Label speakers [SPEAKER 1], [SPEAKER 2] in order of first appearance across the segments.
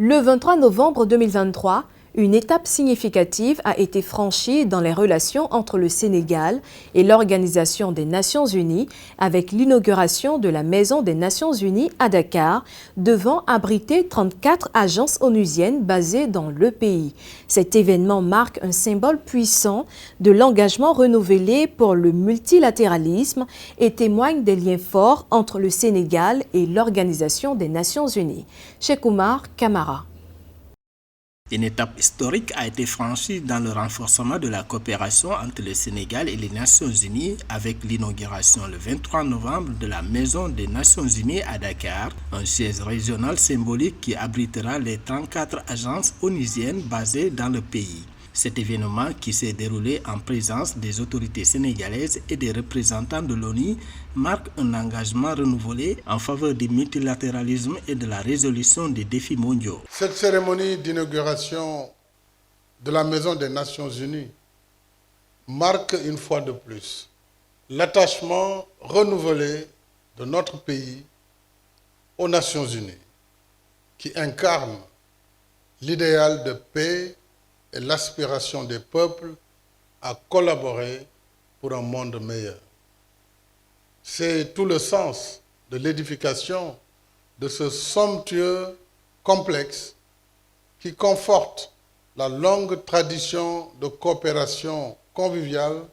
[SPEAKER 1] Le 23 novembre 2023, une étape significative a été franchie dans les relations entre le Sénégal et l'Organisation des Nations Unies avec l'inauguration de la Maison des Nations Unies à Dakar, devant abriter 34 agences onusiennes basées dans le pays. Cet événement marque un symbole puissant de l'engagement renouvelé pour le multilatéralisme et témoigne des liens forts entre le Sénégal et l'Organisation des Nations Unies. Cheikh Oumar Kamara.
[SPEAKER 2] Une étape historique a été franchie dans le renforcement de la coopération entre le Sénégal et les Nations Unies avec l'inauguration le 23 novembre de la Maison des Nations Unies à Dakar, un siège régional symbolique qui abritera les 34 agences onusiennes basées dans le pays. Cet événement, qui s'est déroulé en présence des autorités sénégalaises et des représentants de l'ONU, marque un engagement renouvelé en faveur du multilatéralisme et de la résolution des défis mondiaux.
[SPEAKER 3] Cette cérémonie d'inauguration de la Maison des Nations Unies marque une fois de plus l'attachement renouvelé de notre pays aux Nations Unies, qui incarne l'idéal de paix et l'aspiration des peuples à collaborer pour un monde meilleur. C'est tout le sens de l'édification de ce somptueux complexe qui conforte la longue tradition de coopération conviviale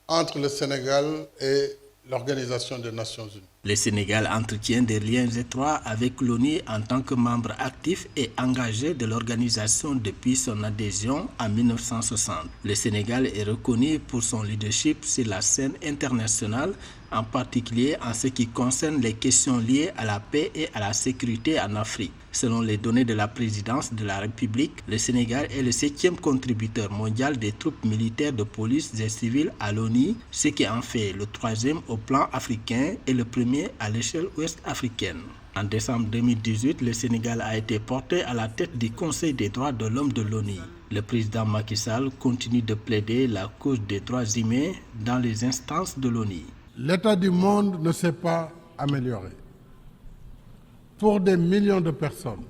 [SPEAKER 3] entre le Sénégal et l'Organisation des Nations Unies.
[SPEAKER 2] Le Sénégal entretient des liens étroits avec l'ONU en tant que membre actif et engagé de l'organisation depuis son adhésion en 1960. Le Sénégal est reconnu pour son leadership sur la scène internationale, en particulier en ce qui concerne les questions liées à la paix et à la sécurité en Afrique. Selon les données de la présidence de la République, le Sénégal est le 7e contributeur mondial des troupes militaires de police et civiles à l'ONU, ce qui en fait le 3e au plan africain et le premier à l'échelle ouest-africaine. En décembre 2018, le Sénégal a été porté à la tête du Conseil des droits de l'homme de l'ONU. Le président Macky Sall continue de plaider la cause des droits humains dans les instances de l'ONU.
[SPEAKER 3] L'état du monde ne s'est pas amélioré. Pour des millions de personnes,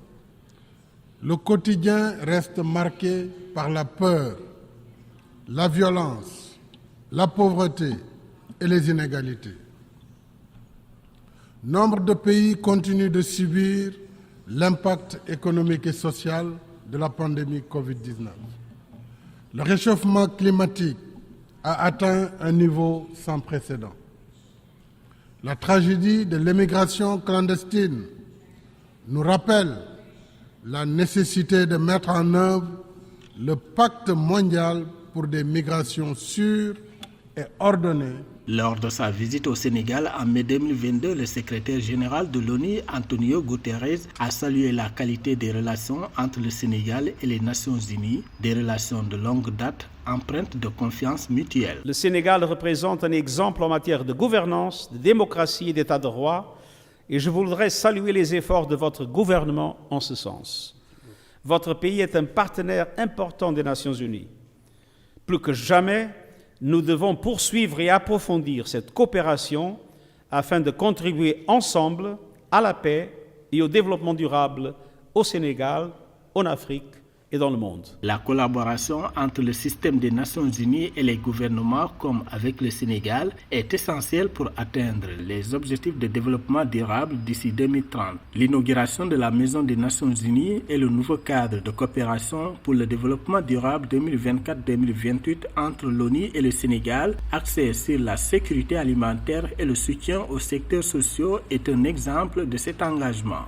[SPEAKER 3] le quotidien reste marqué par la peur, la violence, la pauvreté et les inégalités. Nombre de pays continuent de subir l'impact économique et social de la pandémie Covid-19. Le réchauffement climatique a atteint un niveau sans précédent. La tragédie de l'émigration clandestine nous rappelle la nécessité de mettre en œuvre le pacte mondial pour des migrations sûres et ordonnées.
[SPEAKER 2] Lors de sa visite au Sénégal en mai 2022, le secrétaire général de l'ONU, Antonio Guterres, a salué la qualité des relations entre le Sénégal et les Nations Unies, des relations de longue date empreintes de confiance mutuelle.
[SPEAKER 4] Le Sénégal représente un exemple en matière de gouvernance, de démocratie et d'état de droit, et je voudrais saluer les efforts de votre gouvernement en ce sens. Votre pays est un partenaire important des Nations Unies. Plus que jamais, nous devons poursuivre et approfondir cette coopération afin de contribuer ensemble à la paix et au développement durable au Sénégal, en Afrique et dans le monde.
[SPEAKER 2] La collaboration entre le système des Nations Unies et les gouvernements, comme avec le Sénégal, est essentielle pour atteindre les objectifs de développement durable d'ici 2030. L'inauguration de la Maison des Nations Unies est le nouveau cadre de coopération pour le développement durable 2024-2028 entre l'ONU et le Sénégal, axé sur la sécurité alimentaire et le soutien aux secteurs sociaux, est un exemple de cet engagement.